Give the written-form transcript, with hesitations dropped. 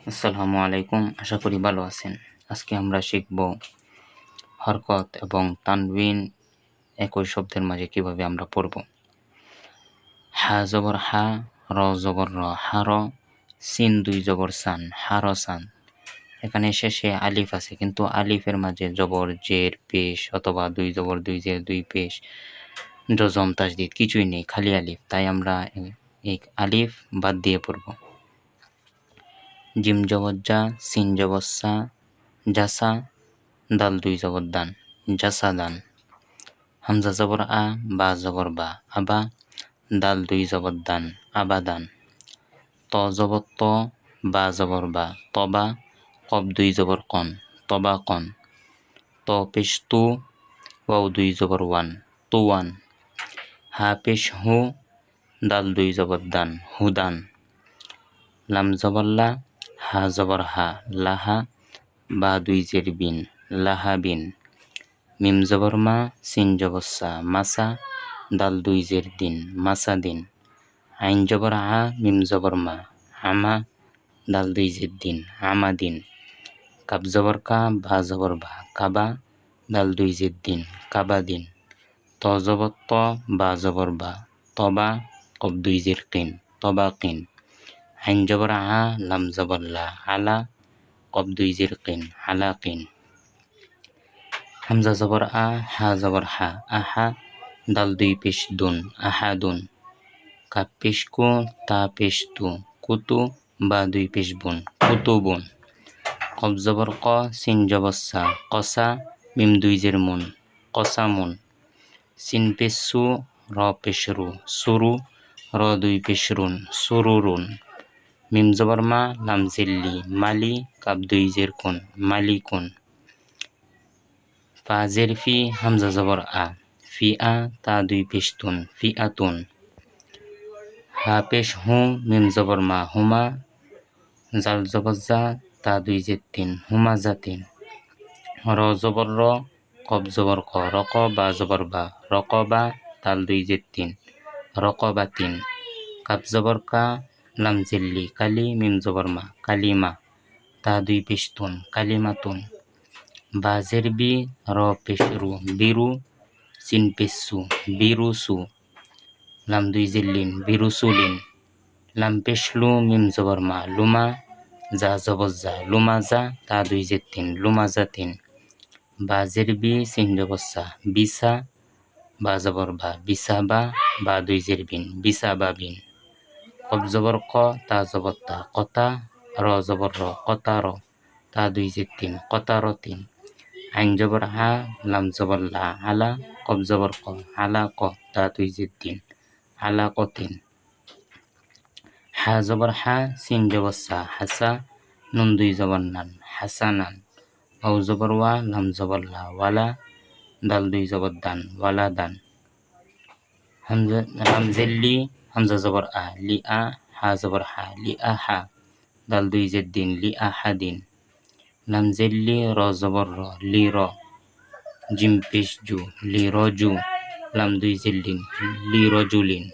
আসসালামু আলাইকুম, আশা করি ভালো আছেন। আজকে আমরা শিখব হরকত এবং তানবিন একই শব্দের মাঝে কিভাবে আমরা পড়ব। হা জবর হা, র জবর র, হার, সিন দুই জবর সান, হারসান। এখানে শেষে আলিফ আছে, কিন্তু আলিফের মাঝে জবর, জের, পেশ অথবা দুই জবর, দুই জের, দুই পেশ, জজম, তাসদিদ কিছুই নেই, খালি আলিফ। তাই আমরা এই আলিফ বাদ দিয়ে পড়ব। জিম জবর জা, সিন জবর সা, জাসা, দাল দুই জবর দান, জাসাদান। হামজা জবর আ, বা জবর বা, আবা, দাল দুই জবর দান, আবাদান। ত জবর ত, বা জবর বা, তবা, কব দুই জবর কন, তবা কন। ত পেশ তু, ওয়াও দুই জবর ওয়ান, তুওয়ান। হা পেশ হু, দাল দুই জবর দান, হুদান। লাম জবর লা, হা জবর হা, লাহা, বা দুই জের বিন, লাহাবিন। মিম জবর মা, সিন জবর সা, মাসা, দাল দুই জের দিন, মাসাদিন। আইন জবর আ, মিম জবর মা, আমা, দাল দুই জের দিন, আমাদিন। কাব জবর কা, বা জবর বা, কাবা, দাল দুই জের দিন, কাবাদিন। ত জবর ত, বা জবর বা, তবা, কব দুই জের কিন, তবাকিন। আইন জবর আ, লাম জবর লা, আলা, কব দুই জের কিন, হালাকিন। হামজা জবর আ, হা জবর হা, আহা, দাল দুই পেশ দুন, আহাদুন। কাপ পেশ কু, তা পেশ তু, কুতু, বা দুই পেশ বুন, কুতুবুন। কব জবর ক, সিন জবর সা, কসা, মিম দুই জের মুন, কসামুন। সিন পেশ সু, র পেশ রু, সুরু, র দুই পেশ রুন, সুরুরুন। মিম জবর মা, লাম জিল্লি, মালি, কাপ দুই জের কুন, মালিকুন। ফা জের ফি, হামজা জবর আ, ফি আ, তা দুই পেশ তুন, ফি আতুন। হা পেশ হু, মিম জবর মা, হুমা, জাল জবর জা, তা দুই জের তিন, হুমা জাতিন। র জবর র, কব জবর ক, রক, বা জবর বা, রকবা, তাল দুই জের তিন, রকবাতিন। কাপ জবর কা, লাম জিল্লি, কালি, মিম জবর মা, কালিমা, তা দুই পেশ তুন, কালিমাতুন। বা জের বি, র পেশ রু, বিরু, সিন পেশ সু, বিরুসু, লাম দুই জের লিন, বিরুসুলিন। লাম পেশ লু, মিম জবর মা, লুমা, যা জবর যা, লুমাজা, তা দুই জের তিন, লুমাজাতিন। বা জের বি, সিন জবর সা, বিসা, বা জবর বা, বিসাবা, বা দুই জের বিন, বিসাবাবিন। কব জবর ক, তা জবর তা, কতা, র জবর র, কতার, তা দুই জের তিন, কতারতিন। আইন জবর হা, লাম জবর লা, আলা, কব জবর ক, আলা ক, তা দুই জের তিন, আলাকতিন। হা জবর হা, সিন জবর সা, হাসা, নুন দুই জবর নান, হাসানান। ওয়াও জবর ওয়া, লাম জবর লা, ওয়ালা, দাল দুই জবর দান, ওয়ালাদান। হামজা লাম জেল্লি, হামজা জবর আ, লি আ, হা জবর হা, লি আহা, দাল দুই জের দিন, লি আহাদিন। লাম জেল্লি, র জবর র, লি র, জিম পেশ জু, লি রজু, লাম দুই জের লিন, লি রজুলিন।